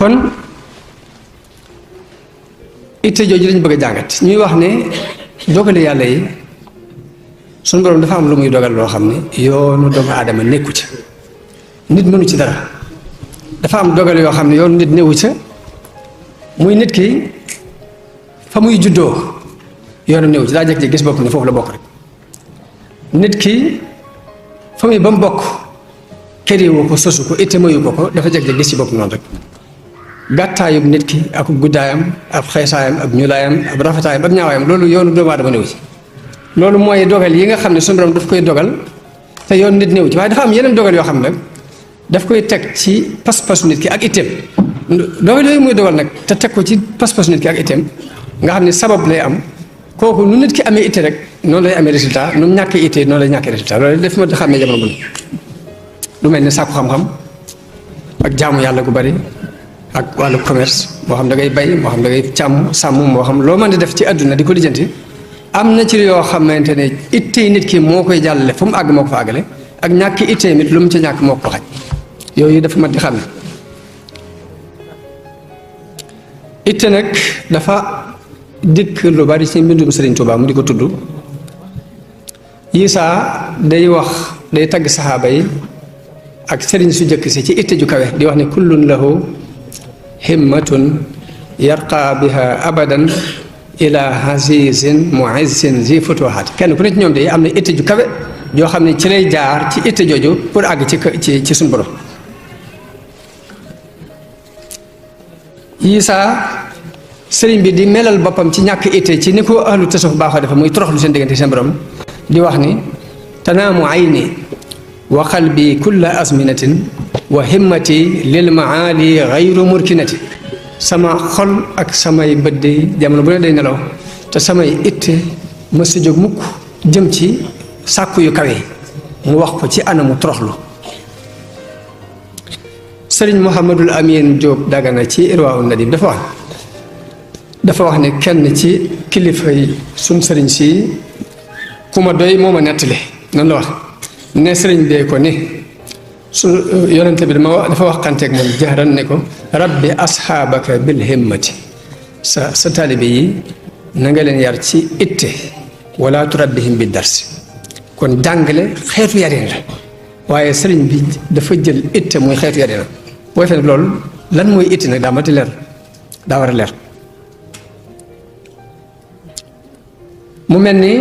kon itte jooju lañ bëgg a jàngat ñuy wax ne dogale yàlla yi suñu borom dafa am lu muy dogal loo xam ne yoonu doomu aadama nekku ca nit mënu ci dara dafa am dogal yoo xam ne yoonu nit newu ca muy nit ki fa muy juddoo yoonu newu ci daa jekk-jekk gis bopp ne foofu la bokk rek nit ki fa muy ba mu bokk këriwu ko sosu ko itte mayu ko dafa jekk-jekk gis ci bopp noonu rek gàttaayub nit ki ak guddaayam ab xeesaayam ab ñuulaayam ab rafetaayam ab ñaawaayam loolu yoonu doomu aadama néew ci loolu mooy dogal yi nga xam ne suñu borom daf koy dogal te yoonu nit néew ci waaye dafa am yeneen dogal yoo xam ne nag daf koy teg ci pas-pasu nit ki ak itteem dogal yooyu muy dogal nag te teg ko ci pas-pasu nit ki ak itteem nga xam ne sabab lay am kooku nu nit ki amee itte rek noonu lay amee résultat nu mu ñàkkee itte noonu lay ñàkkee résultat loolu daf ma xàmmee jamono bu lu mel ne sàkku xam-xam ak jaamu yàlla gu bari ak wàllu commerce moo xam da ngay bay moo xam da ngay sàmm moo xam loo mën di def ci àdduna di ko lijjanti am na ci yoo xamante ne ittey nit ki moo koy jàllale fu mu àgg moo ko fa àggale ak ñàkk ittey nit lu mu ci ñàkk moo ko xaj yooyu dafa mat di xam ne itte nag dafa dikk lu bari ci mbindum Sëriñ Tuubaa mu di ko tudd Isaa day wax day tagg saxaaba yi ak sëriñ su jëkk si ci itte ju kawe di wax ne kullun lahu himmatun yarqa biha abadan ila azizin muizzin zi futuhat kenn ku ne ci ñoom de am na itte ju kawe joo xam ne ci lay jaar ci itte jooju pour àgg ci suñu borom Isaa sëriñ bi di melal boppam ci ñàkk itte ci ni ko ahlu tasawuf baaxoo defa muy toroxlu seen diggante seen borom di wax ni tanaamu ayni wa qalbi kulla azminatin wa himmati lil maali gayru murkinati sama xol ak samay bët de jamono bu ne day nelaw te samay itte ma si jóg mukk jëm ci sàkku yu kawe mu wax ko ci anamu toroxlu sëriñ Mouhamadul Amin Diop Dagana ci Irwaawu Nadim dafa wax ne kenn ci kilifa yi suñ sëriñ si ku ma doy moo ma nettali noonu la wax ne sëriñ bee ko ni su yonente bi dafa waxanteeg moom jahran ne ko rabbi asxaabaka bil himmati sa taalibe yi na nga leen yar ci itte wala turabbihim bi darsi kon jàngale xeetu yarin la waaye sëriñ bi dafa jël itte muy xeetu yarin la booy fen loolu lan mooy itte nag daa mati leer daa war a leer mu mel ni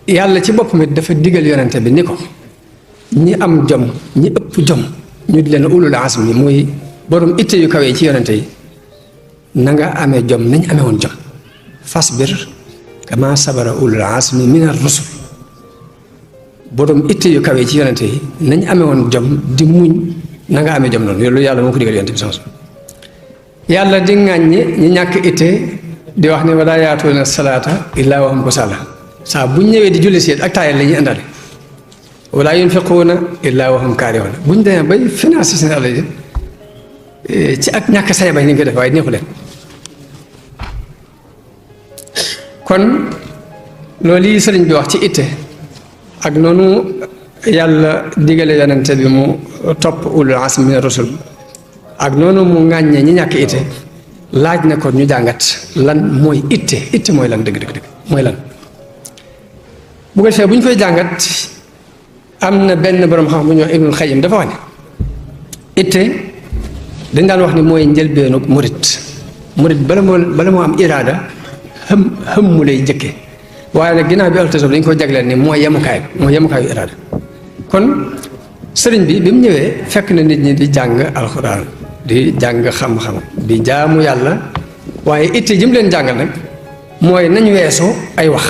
yàlla ci boppam it dafa digal yonente bi ni ko ñi am jom ñi ëpp jom ñu di leen ulul azmi muy borom itte yu kawe ci yonente yi na nga amee jom nañ amee woon jom fasbir kama sabara ulul azmi min ar-rusul borom itte yu kawe ci yonente yi nañ amee woon jom di muñ na nga amee jom noonu loolu yàlla moo ko digal yonente bi sans yàlla di ŋàññi ñi ñàkk itte di wax ne wala yaatuuna salaata illaa wa hum kusaala saa buñ ñëwee di julli seet ak taayal la ñuy àndale wala yunfiquuna illaa wa hum kaarihuun buñ demee bay financé seen alal yi ci ak ñàkk say bay ni nga ko def waaye neexu leen kon loolu yi sëriñ bi wax ci itte ak noonu yàlla digale yonente bi mu topp ulul azmi mina rusul ak noonu mu ŋàññee ñi ñàkk itte laaj na ko ñu jàngat lan mooy itte mooy lan dëgg mooy lan bu ko defee bu ñu koy jàngat am na benn borom xam bu ñuy wax Ibnul Xayyim dafa wax ne itte dañ daan wax ni mooy njëlbeenu murit bala moo am iraada xëm mu lay jëkke waaye nag ginnaaw bi altasawuf dañ ko jagleel ni mooy yemukaayu iraada kon sëriñ bi mu ñëwee fekk na nit ñi di jàng alxuraan di jàng xam-xam di jaamu yàlla waaye itte ji mu leen jàngal nag mooy nañ weesoo ay wax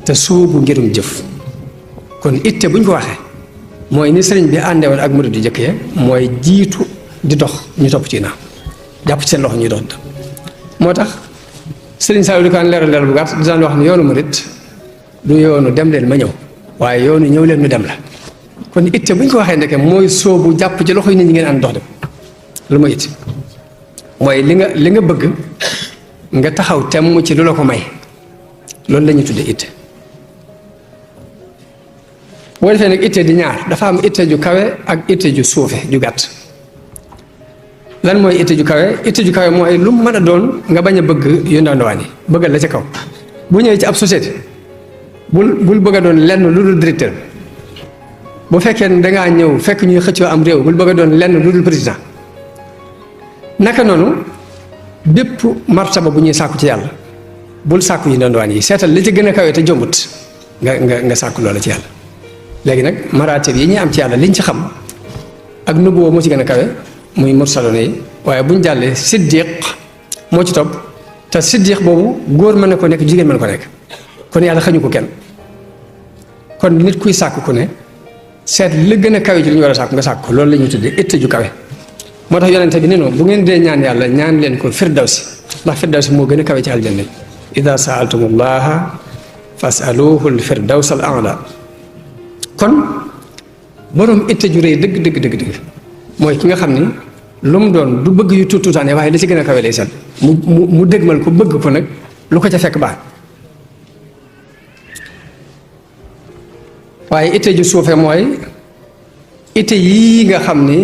te suubu ngirum jëf kon itte bu ñu ko waxee mooy ni sëriñ bi àndewoon ak murid di jëkkee mooy jiitu di dox ñu topp ci naaw jàpp ci seen loxo ñuy dox moo tax sëriñ Saliou di ko leeral bu gàtt di daan wax ne yoonu murid du yoonu dem leen ma ñëw waaye yoonu ñëw leen ñu dem la kon itte bu ñu ko waxee ndeke mooy soobu jàpp ci loxo yi nit ñi ngeen ànd dox dem lu ma it mooy li nga bëgg nga taxaw temm ci lu la ko may loolu la ñuy tudde itte boo defee nag itte di ñaar dafa am itte ju kawe ak itte ju suufe ju gàtt lan mooy itte ju kawe? Itte ju kawe mooy lu mu mën a doon nga bañ a bëgg yu ndaw ndawaan yi bëggal la ca kaw. bu ñëwee ci ab société bul bëgg a doon lenn lu dul directeur bu fekkee ne dangaa ñëw fekk ñuy xëccoo am réew bul bëgg a doon lenn lu dul président. naka noonu bépp martaba bu ñuy sàkku ci yàlla bul sàkku yu ndaw ndawaan yi seetal li ci gën a kawe te jombut nga sàkku loola ci yàlla. léegi nag maraatib yi ñuy am ci yàlla liñ ci xam ak nubuwoo moo ci gën a kawe muy mursaloon yi waaye buñ jàllee siddiq moo ci topp te siddiq boobu góor mën na ko nekk jigéen mën na ko nekk kon yàlla xañu ko kenn. kon nit kuy sàkk ku ne seet li gën a kawe ci li ñu war a sàkk nga sàkk ko loolu la ñuy tuddee itte ju kawe. moo tax yonente bi ne noonu bu ngeen dee ñaan yàlla ñaan leen ko firdawsi ndax firdawsi moo gën a kawe ci aljanna ida saaltumullaha fasaluhu l firdaws al a'la. kon borom itte ju rëy dëgg mooy ki nga xam ni lu mu doon du bëgg yu tuutaane waaye li ci gën a kawe lay sal mu dëgmal ko bëgg ko nag lu ko ca fekk baax. waaye itte ju suufe mooy itte yii nga xam ni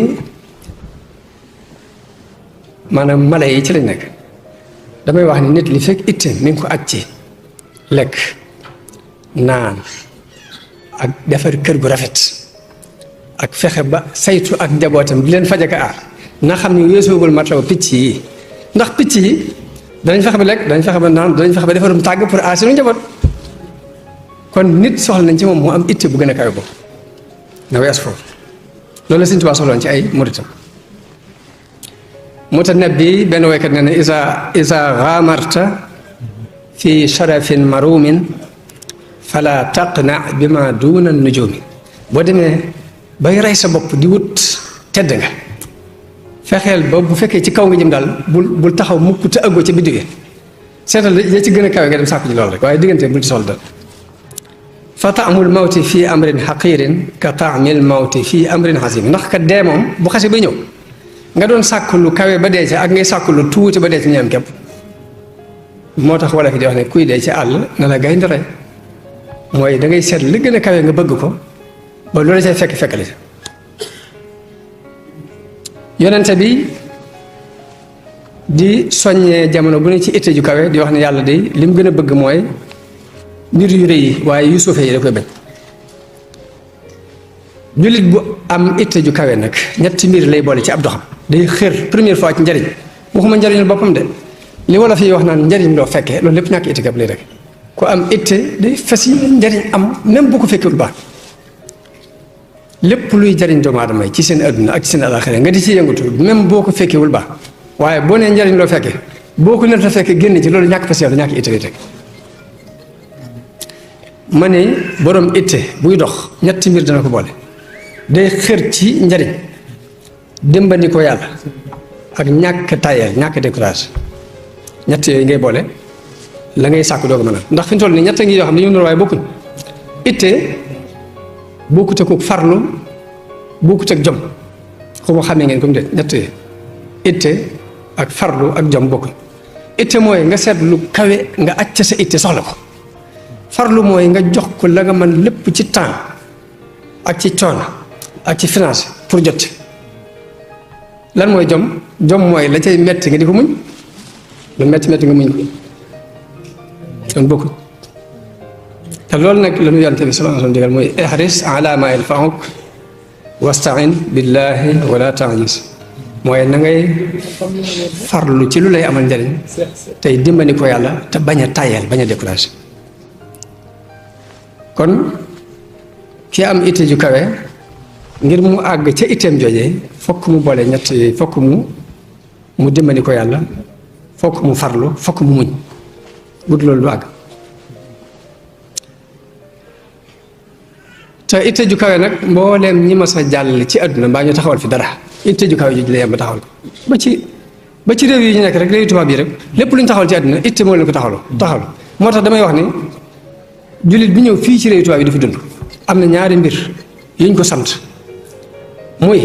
maanaam mala yi ci lañ nekk. damay wax ni nit li fekk itte mi ngi ko aj ci lekk naan ak defar kër gu rafet ak fexe ba saytu ak njabootam di leen faj ak aar na xam ni weesoogul matlaw picc yi ndax picc yi danañ fexe ba lekk danañ fexe ba naan danañ fexe ba defarum tàgg pour aar seen njaboot. kon nit soxla nañ ci moom moo am itte bu gën a kawe boobu na wees foofu loolu la Sëñ Tuubaa soxloon ci ay muritam. Mutanabbi benn waykat ne ne isa gaamarta fi sharafin marumin fala taqna bima duna nujumi. boo demee bay rey sa bopp di wut tedd nga fexeel ba bu fekkee ci kaw nga jëm daal bul taxaw mukk te ëggoo ca biddiw yi seetal ya ci gën a kawe nga dem sàkku ci loolu rek waaye diggante bul ci sol dal. fa taamul mawti fii amrin xaqirin ka taamil mawti fii amrin xasim. ndax kat dee moom bu xase ba ñëw nga doon sàkk lu kawe ba dee ca ak ngay sàkk lu tuuti ba dee ca ñoom képp. moo tax wala fi di wax ne kuy dee ci àll na la gaynde rey mooy da ngay seet li gën a kawe nga bëgg ko ba loolu cay fekk la yonente bi di soññee jamono bu ne ci itte ju kawe di wax ne yàlla de li mu gën a bëgg mooy mbir yu rëy yi waaye yu suufee yi da koy bañ. jullit bu am itte ju kawe nag ñetti mbir lay boole ci ab doxam day xër première fois ci njariñ waxuma njariñul boppam de li wala fi wax naan njariñ loo fekkee loolu lépp ñàkk itte gab lay rek ku am itte day fas yi njariñ am même bu ko fekkewul baax lépp luy jariñ doomu aadama yi ci seen adduna ak ci seen alaxira nga di ci yëngatu même boo ko fekkewul baax waaye boo nee njariñ loo fekkee boo ko nen ta fekkee génn ci loolu ñàkk fas yow ñàkk itte lay teg. ma ne borom itte buy dox ñetti mbir dana ko boole day xër ci njariñ dimbali ko yàlla ak ñàkk tayel ñàkk décourage ñett yooyu ngay boole la ngay sàkk doo ko mën a ndax fi ñu toll nii ñett ngi yoo xam ne ñu nur waaye bokkuñ. itte bokkut ak farlu bokkut ak jom xuma xamee ngeen comme de ñett yooyu itte ak farlu ak jom bokkuñ. itte mooy nga seet lu kawe nga acc sa itte soxla ko. farlu mooy nga jox ko la nga mën lépp ci temps ak ci coono ak ci finance pour jot ci. lan mooy jom mooy la cay metti nga di ko muñ lu metti nga muñ ko kon bokkul. te loolu nag la ñu yonent bi sallallahu alayhi wa sallam digal mooy ihris ala ma yanfa'uk wasta'in billahi wala ta'jis mooy na ngay farlu ci lu lay amal njariñ tey dimbali ko yàlla te bañ a tayal bañ a découragé. kon ki am itte ju kawe ngir mu àgg ca itteem joojee fokk mu boole ñett yooyu fokk mu dimbali ko yàlla fokk mu farlu fokk mu muñ but loolu du àgg. te itte ju kawe nag mbooleem ñi ma sa jàll ci àdduna mbaa ñu taxawal fi dara itte ju kawe jooju la yem ba taxawal ko ba ci réew yi ñu nekk rek réew tubaab yi rek lépp lu ñu taxawal ci àdduna itte moo leen ko taxawal moo tax damay wax ni jullit bi ñëw fii ci réew tubaab yi di fi dund am na ñaari mbir yuñ ko sant muy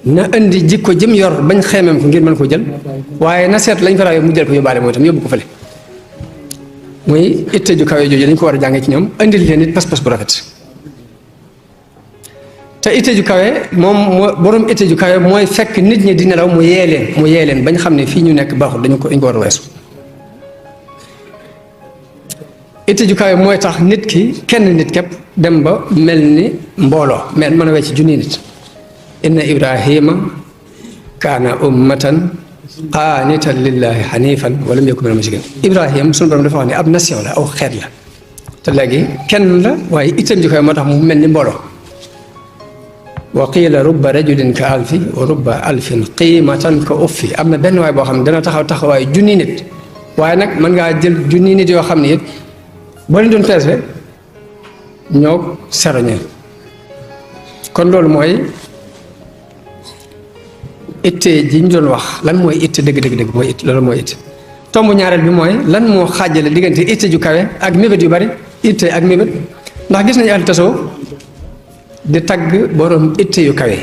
na indi jikko jëm yor bañ xeemeem ko ngir mën koo jël waaye na seet lañ ko rawee mu jël ko yóbbaale mooy itam yóbbu ko fële muy itte ju kawe jooju dañ ko war a jàngee ci ñoom indil leen nit pas-pas bu rafet. te itte ju kawe moom borom itte ju kawe mooy fekk nit ñi di nelaw mu yee leen bañ xam ne fii ñu nekk baaxul dañ ko war a weesu. itte ju kawe mooy tax nit ki kenn nit képp dem ba mel ni mbooloo mën a wecc junni nit. inna Ibrahima kaana ummatan qaanitan lillahi hanifan wa lam yakun minal mushrikin. Ibrahima sunu borom dafa wax ne ab nation la aw xeet la te léegi kenn la waaye itteem ju kawe moo tax mu mel ni mbooloo. wa qiila rubba rajulin ka alfi wa rubba alfin qiimatan ka uffi. am na benn waay boo xam ne dana taxawaayu junni nit waaye nag mën ngaa jël junni nit yoo xam ne it boo leen doon peese ñoo seroñeel. kon loolu mooy itte ji ñu doon wax lan mooy itte dëgg mooy itte loolu mooy itte. tomb ñaareel bi mooy lan moo xaajale diggante itte ju kawe ak mébét yu bari itte ak mébét ndax gis nañu ahlu tasawuf di tagg borom itte yu kawe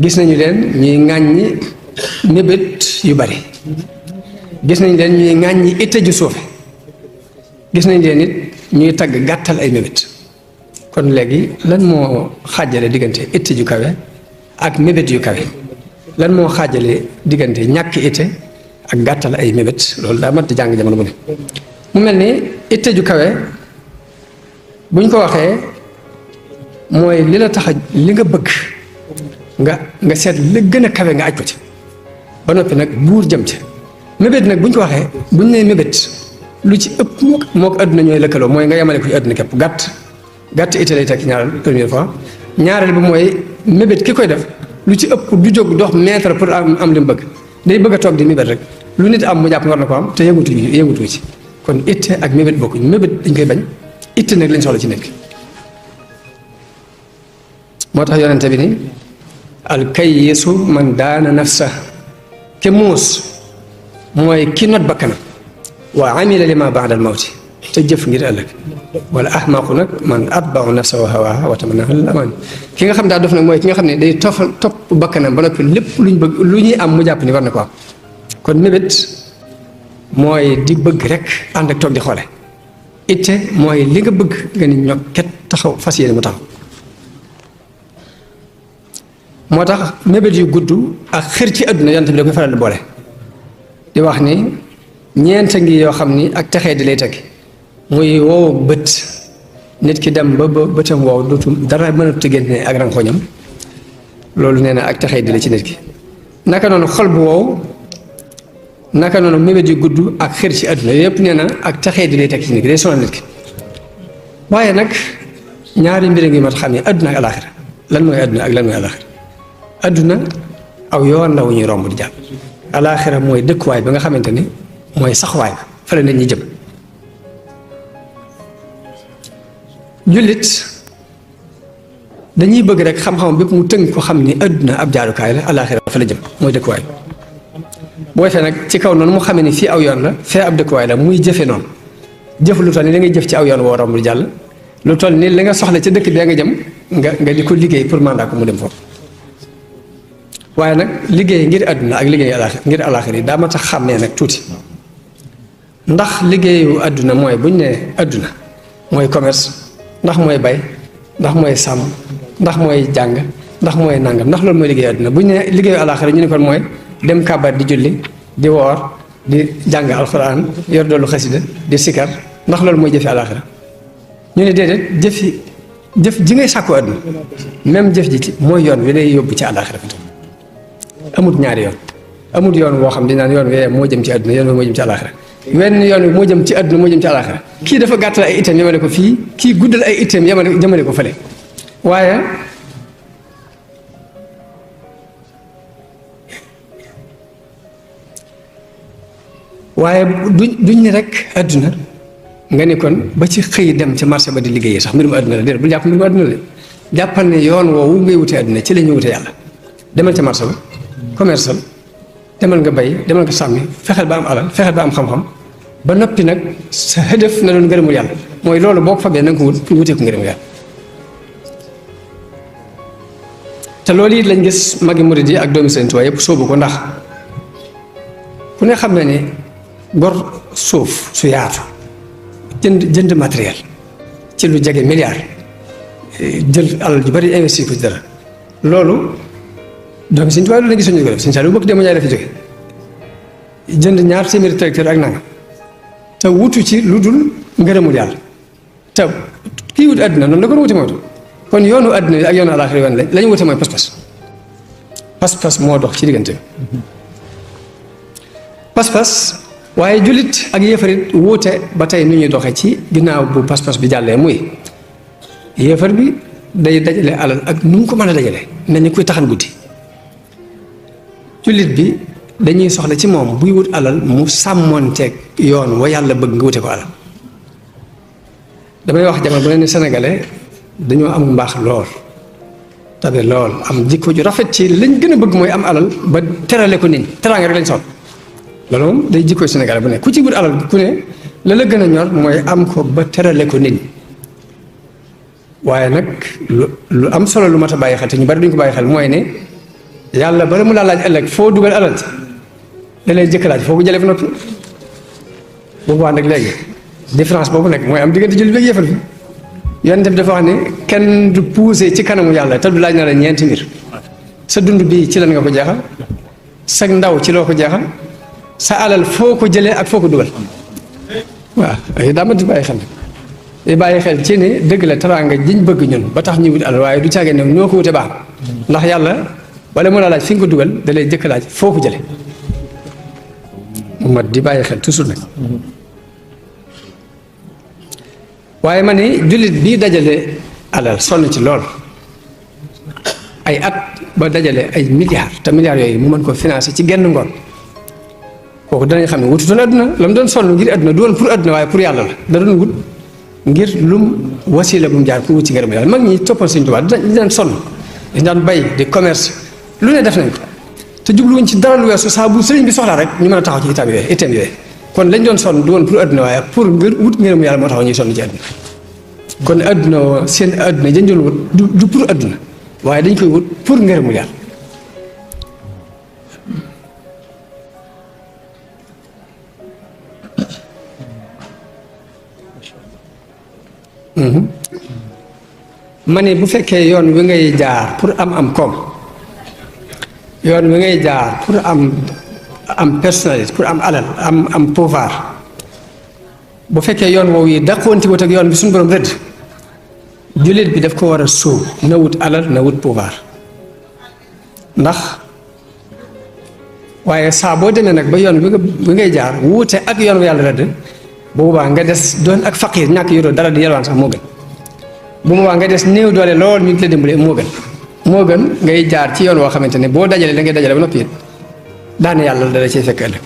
gis nañu leen ñuy ŋàññi mébét yu bari gis nañu leen ñuy ŋàññi itte ju suufe gis nañu leen it ñuy tagg gàttal ay mébét. kon léegi lan moo xaajale diggante itte ju kawe ak mébét yu kawe lan moo xaajale diggante ñàkk itte ak gàttal ay mébét loolu daa mat di jàng jamono bu ne. mu mel ni itte ju kawe buñ ko waxee mooy li la tax a li nga bëgg nga seet li gën a kawe nga aj ko ci ba noppi nag buur jëm ci. mébét nag buñ ko waxee buñ nee mébét lu ci ëpp moo ko àdduna ñooy lëkkaloo mooy nga yemale ko ci àdduna képp gàtt itte lay tekki ñaareel première fois ñaareel bi mooy mébét ki koy def lu ci ëpp du jóg dox mètre pour am li mu bëgg day bëgg a toog di mébét rek lu nit am mu jàpp war na ko am te yëngutu ci. kon itte ak mébét bokkuñ mébét dañ koy bañ itte nag lañ soxla ci nekk. moo tax yonente bi ni alkayyisu man daana nafsa ke muus mooy ki not bakkanam wa amila lima ba'da al mawti te jëf ngir ëllëg wala ahmaqu nag man atba'u nafsa wa hawaha wa tamanna al aman. ki nga xam daa dof nag mooy ki nga xam ne day topp bakkanam ba noppi lépp luñ bëgg lu ñuy am mu jàpp ni war na ko am. kon mébét mooy di bëgg rek ànd ak toog di xoole itte mooy li nga bëgg nga ni ñokket taxaw fas yéene mu taxaw. moo tax mébét yu gudd ak xër ci àdduna yonent bi da koy faral di boole di wax ni ñeent ngi yoo xam ni ak texee di lay teg muy wow bët nit ki dem ba bëtam wow dootul dara mën a tëggante ak rankoñam loolu nee na ak texee di la ci nit ki. naka noonu xol bu wow naka noonu mébét yu gudd ak xër ci àdduna yëpp nee na ak texee di lay teg ci nit ki day sonal nit ki. waaye nag ñaari mbir ngi mat xam ne àdduna ak alaaxira lan mooy àdduna ak lan mooy alaaxira. adduna aw yoon la wu ñuy romb di jàpp alaaxira mooy dëkkuwaay ba nga xamante ni mooy saxuwaay ba fa la nit ñi jëm. jullit dañuy bëgg rek xam-xam bépp mu tënk ko xam ni adduna ab jaarukaay la alaaxira fa la jëm mooy dëkkuwaay boo fee nag ci kaw noonu mu xamee ni fii aw yoon la fee ab dëkkuwaay la muy jëfe noonu jëf lu toll ni da ngay jëf ci aw yoon woo romb di jàll lu toll ni li nga soxla ca dëkk bi nga jëm nga di ko liggéey pour mandat ko mu dem foofu. waaye nag liggéey ngir àdduna ak liggéey ngir alaaxira yi daa ma tax xàmmee nag tuuti ndax liggéeyu àdduna mooy buñ ne àdduna mooy commerce ndax mooy bay ndax mooy sàmm ndax mooy jàng ndax mooy nangam ndax loolu mooy liggéeyu àdduna buñ ne liggéeyu alaaxira ñu ne kon mooy dem kàbbar di julli di woor di jàng alxuraan yor doolu xasida di sikar ndax loolu mooy jëfi alaaxira ñu ne déedéet jëf ji ngay sàkku àdduna même jëf ji ci mooy yoon wi lay yóbbu ci alaaxira amut ñaari yoon amut yoon woo xam dinaan yoon wi moo jëm ci àdduna yoon wi moo jëm ci alaaxira wenn yoon wi moo jëm ci àdduna moo jëm ci alaaxira kii dafa gàttal ay itam yemale ko fii kii guddal ay itam jëmale ko fële waaye duñ ni rek àdduna nga ni kon ba ci xëy dem ci marché ba di liggéeyee sax mbirum àdduna la déedéet bu jàpp mbirum àdduna la jàppal ne yoon woowu ngay wutee àdduna ci la ñuy wute yàlla demal ca marché ba commercial demal nga bay demal nga sàmmi fexeel ba am alal fexeel ba am xam-xam ba noppi nag sa hëdëf na doon ngërëmul yàlla mooy loolu boo ko fabee na nga ko wut pour wutee ko ngërëmul yàlla. te loolu it lañ gis magi murid yi ak doomi Sëriñ Tuubaa yëpp sóobu ko ndax ku ne xam na ne gor suuf su yaatu jënd matériel ci lu jege milliard jël alal ju bari investir ko ci dara loolu donc Sëñ Tuubaa loolu la gisuñu ko def Sëñ Saaliw bëgg dema jaay dafa jóge jënd ñaar téeméeri tracteur ak nanga te wutu ci lu dul ngërëmul yàlla te kii wut àdduna noonu la ko wuti mooy kon yoonu àdduna yi ak yoonu àllaaxira yoon la ñu wute mooy pas-pas moo dox ci diggante pas-pas waaye jullit ak yéefarit wuute ba tey nu ñuy doxee ci ginnaaw bu pas-pas bi jàllee muy yéefar bi day dajale alal ak nu mu ko mën a dajale mel ni kuy taxan guddi jullit bi dañuy soxla ci moom buy wut alal mu sàmmoonteeg yoon wa yàlla bëgg nga wute ko alal damay wax jamono bu ne ni sénégalais dañoo am mbaax lool tabe lool am jikko ju rafet ci lañ gën a bëgg mooy am alal ba terale ko nit ñi teraanga rek lañ soxla loolu moom day jikkooy sénégalais bu ne ku ci wut alal ku ne la la gën a ñor mooy am ko ba terale ko nit ñi waaye nag lu am solo lu mat a bàyyi xel te ñu bari duñ ko bàyyi xel mooy ne yàlla bala mu laa laaj ëllëg foo dugal alal ci da lay jëkk laaj foo ko jëlee ba noppi boobu wax nag léegi différence boobu nag mooy am diggante jullit bi ak yéefar bi yonent bi dafa wax ne kenn du poussé ci kanamu yàlla te du laaj na la ñeenti mbir sa dund bii ci lan nga ko jeexal sa ndaw ci loo ko jeexal sa alal foo ko jëlee ak foo ko dugal waaw daa ma di bàyyi xel di bàyyi xel ci ne dëgg la teraanga jiñ bëgg ñun ba tax ñu wut alal waaye du caage ne ñoo ko wute baax ndax yàlla wala mu la laaj fi nga ko dugal da lay jëkk laaj foo ko jële mu mat di bàyyi xel toujours nag waaye ma ne jullit bii dajale alal sonn ci lool ay at ba dajale ay milliards te milliards yooyu mu mën ko financer ci genn ngoon kooku danañ xam ne wututoon adduna la mu doon sonn ngir adduna du woon pour adduna waaye pour yàlla la da doon wut ngir lum wasiila bu mu jaar pour wut ci ngërëm yàlla mag ñi toppal Sëñ Tuubaa dañ daan sonn dañ daan bay di commerce lu ne def nañ ko te jubluwuñ ci dara lu weesu saa bu sëriñ bi soxlaa rek ñu mën a taxaw ci itam yooyu kon lañ doon sonn du woon pour adduna waaye pour ngir wut ngërëm yàlla moo tax ñuy sonn ci adduna kon adduna seen adduna dañ doon wut du pour adduna waaye dañ koy wut pour ngërëmu yàlla ma ne bu fekkee yoon wi ngay jaar pour am koom yoon wi ngay jaar pour am personnalité pour am alal am pouvoir bu fekkee yoon woowu yi dàqoonti wut ak yoon bi suñu borom rëdd jullit bi daf ko war a sóob na wut alal na wut pouvoir ndax waaye saa boo demee nag ba yoon wi ngay jaar wuute ak yoon wi yàlla rëdd bu boobaa nga des doon ak faqiir ñàkk yoroo dara di yalwaan sax moo gën bu boobaa nga des néew doole lool ñu la dimbale moo gën ngay jaar ci yoon woo xamante ne boo dajalee da ngay dajale ba noppi it daane yàlla dala cay fekk ëllëg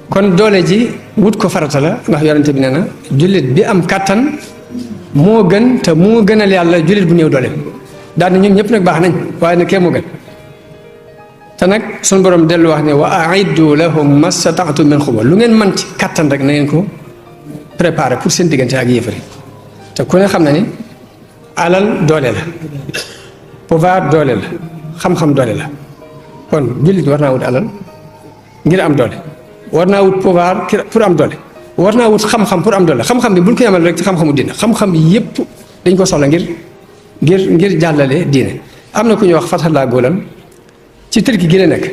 kon doole ji wut ko farata la ndax yonente bi nee na jullit bi am kàttan moo gën te moo gënal yàlla jullit bu néew doole daal ñun ñëpp nag baax nañ waaye nag kee moo gën te nag suñu borom dellu wax ne wa aiddu lahum mastata'tum min quwwa lu ngeen mën ci kàttan rek na ngeen ko préparer pour seen diggante ak yéefari te ku ne xam na ni alal doole la pouvoir doole la xam-xam doole la kon jullit war naa wut alal ngir am doole war naa wut pouvoir pour am doole war naa wut xam-xam pour am doole xam-xam bi bul ko yamal rek ci xam-xamu diine xam-xam yépp dañ ko soxla ngir jàllale diine am na ku ñuy wax Fathallah Goulam ci Turquie gi la nekk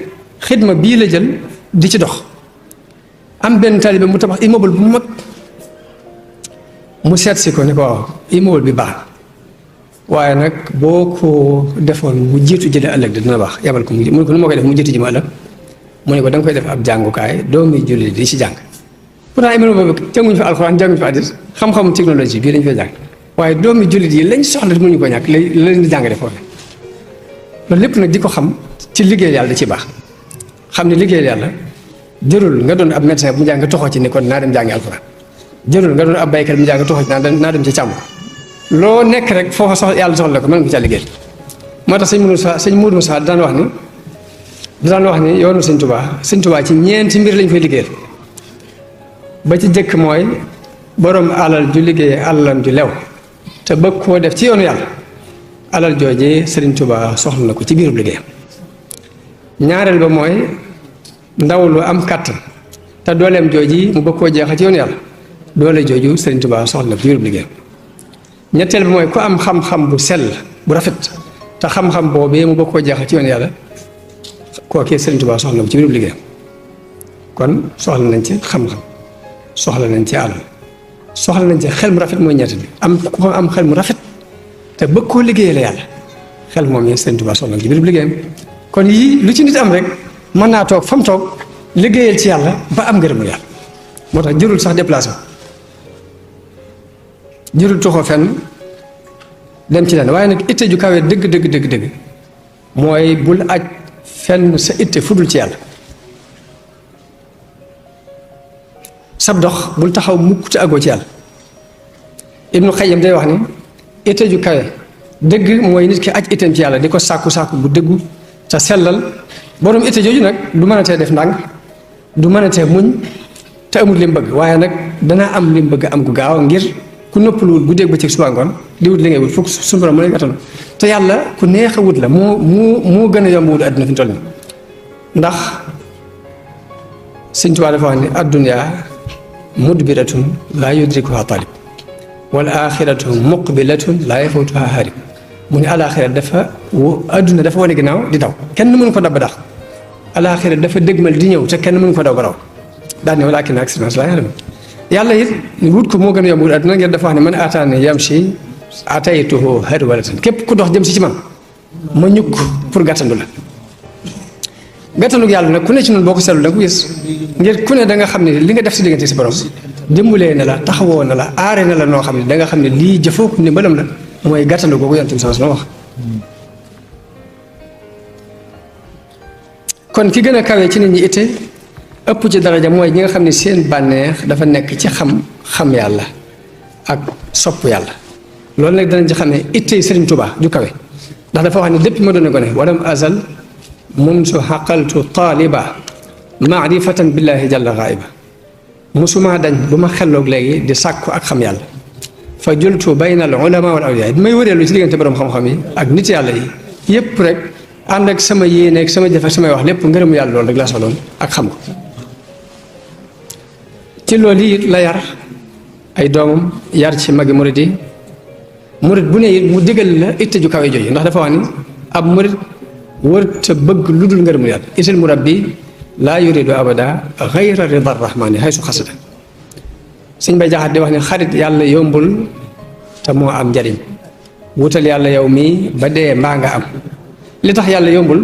xidma bii la jël di ci dox am benn taalibe mu tabax immeuble bu mag mu seet si ko ni ko waaw immeuble bi baax waaye nag boo ko defoon mu jiitu jële ëllëg dina baax yabal ko mu ne ko nu ma koy def mu jiitu ji ma ëllëg mu ne ko da nga koy def ab jàngukaay doomi jullit di ci jàng pourtant immeuble boobu jànguñu fi alxuraan jànguñu fi hadiis xam-xamu technologie bii dañu fay jàng waaye doomi jullit yi lañ soxla mënuñu ko ñàkk la leen di jàngale foofu loolu lépp nag di ko xam ci liggéey yàlla da ci baax xam ne liggéey yàlla jërul nga doon ab médecin bu mu jàng toxoo ci ni kon naa dem jàngi alxuraan jërul nga doon ab baykat bu mu jàng toxoo ci naa dem ci càmm loo nekk rek foofa soxla yàlla soxla ko mën nga ko caa liggéey moo tax sëñ Mourou Moussa daan wax ni yoonu sëñ Tuubaa ci ñeenti mbir lañ koy liggéeyal ba ci jëkk mooy borom alal ju liggéey alalam ju lew te bëgg koo def ci yoonu yàlla alal joojee Sëriñ Tuubaa soxla na ko ci biirub liggéeyam ñaareel ba mooy ndaw lu am kàttan te dooleem jooji mu bëgg koo jeexal ci yoonu yàlla doole jooju Sëriñ Tuubaa soxla na ko ci biirub liggéeyam ñetteel bi mooy ku am xam-xam bu sell bu rafet te xam-xam boobee mu bëgg koo jeexal ci yoon yàlla kookee Sëriñ Tuubaa soxla ci biir liggéeyam kon soxla nañ ci xam-xam soxla nañ ci àll soxla nañ ci xel mu rafet mooy ñett bi ku am xel mu rafet te bëgg koo liggéeyal yàlla xel moom yi Sëriñ Tuubaa soxla ci biir liggéeyam kon yii lu ci nit am rek mën naa toog fa mu toog liggéeyal ci yàlla ba am ngërëmul yàlla moo tax jërul sax déplacé jërul toxoo fenn dem ci leen waaye nag itte ju kawee dëgg mooy bul aj fenn sa itte fudul ci yàlla sab dox bul taxaw mukk te àggoo ci yàlla Ibnu Xayyim day wax ni itte ju kawe dëgg mooy nit ki aj itteem ci yàlla di ko sàkku bu dëggu te sellal borom itte jooju nag du mën a tee def ndànk du mën a tee muñ te amul li mu bëgg waaye nag dana am li mu bëgg am gu gaaw ngir ku noppaluwul guddeeg bëccëg suba ngoon di wut li ngay wut fukk suñu borom mu lay gàttal te yàlla ku neex a wut la moo gën a yomb wut àdduna fi mu toll nii ndax Sëñ Tuubaa dafa wax ni addunya mudbiratun laa yudrikuha talib wal axiratu muqbilatun laa yafutuha harib mu ne alaxira adduna dafa wane ginnaaw di daw kenn mënu ko dab ba dax alaxira dafa dëgmal di ñëw te kenn mënu ko daw ba raw daal ne walaakinna aksara naas laa ya'lamuun yàlla it wut ko moo gën a yomb wut adduna ngeen dafa wax ne man ataani yamshi ataytuhu harwalatan képp ku dox jëm si ci man ma ñukk pour gàttandu la gàttandu yàlla nag ku ne ci noonu boo ko seetlu da nga ko gis ngir ku ne da nga xam ne li nga def si diggante si borom dimbalee na la taxawoo na la aare na la noo xam ne da nga xam ne lii jëfoo ni mbalam la mooy gàttandu googu yonent bi sallallahu alayhi wasallam wax kon ki gën a kawee ci nit ñi itte ëpp ci daraja mooy ñi nga xam ne seen bànneex dafa nekk ci xam yàlla ak sopp yàlla loolu nag danañ ci xam ne itte Sëriñ Tuubaa ju kawe ndax dafa wax ne depuis ma doon gone walam azal munsu xaqaltu taaliba maarifatan billahi jalla gaiba musuma dañ bu ma xelloog léegi di sàkku ak xam yàlla fa jultu bayna al ulama wal awliya may wëreelu ci diggante borom xam-xam yi ak nit yàlla yi yépp rek ànd ak sama yéene ak sama jëf ak samay wax lépp ngërëm yàlla loolu rek laa soxloon ak xam ko ci loolu it la yar ay doomam yar ci magi murid yi murid bu ne it mu digal la itte ju kawe jooju ndax dafa wax ni ab murid wërta bëgg lu dul ngërëmul yàlla isil murabbi laa yuridu abada xayra rida rahmani haysu xasada Sëñ Bay Jaxate di wax ne xarit yàlla yombul te moo am njariñ wutal yàlla yow mii ba dee mbaa nga am li tax yàlla yombul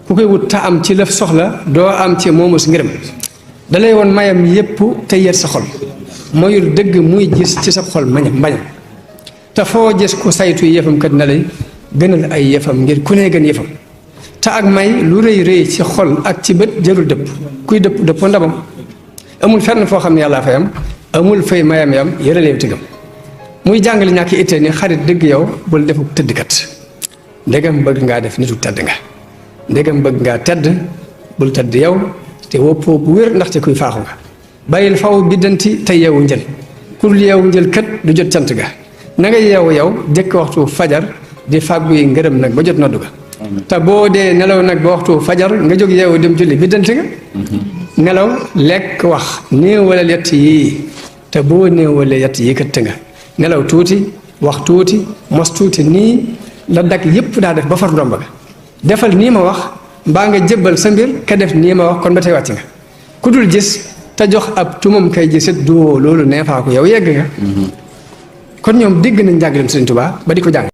ku koy wut te am ci lëf soxla doo am ci moomu si ngërëm dalay woon mayam yépp te yër sa xol mooyul dëgg muy gis ci sa xol mbañam te foo gis ku saytu yëfam kat na lay gënal ay yëfam ngir ku ne gën yëfam te ak may lu rëy ci xol ak ci bët jërul dëpp kuy dëpp dëppoo ndabam amul fenn foo xam ne yàllaa fay am amul fay mayam yam yëraleew tigam muy jàngale ñàkk ittee ni xarit dëgg yow bul defu tëddkat ndegam bëgg ngaa def nitu tedd nga ndegam bëgg ngaa tedd bul tedd yow te woppoo bu wér ndaxte kuy faaxu nga bàyyil faw biddanti te yeewu njël kurul yeewu njël kat du jot cant ga na nga yeewu yow jëkk waxtu fajar di fàggu yi ngërëm nag ba jot noddu ga te boo dee nelaw nag ba waxtu fajar nga jóg yeewu dem julli biddanti nga nelaw lekk wax néewalal yett yii te boo néewalee yett yii kat nga nelaw tuuti wax tuuti mos tuuti nii la dag yépp daa def ba far ndomba ga defal nii ma wax mbaa nga jébbal sa mbir ka def nii ma wax kon ba tey wàcc nga ku dul gis te jox ab tumam kay gisit duwoo loolu neefaa ko yow yegg nga kon ñoom dégg nañ njàngaleem Sëriñ Tuubaa ba di ko jàng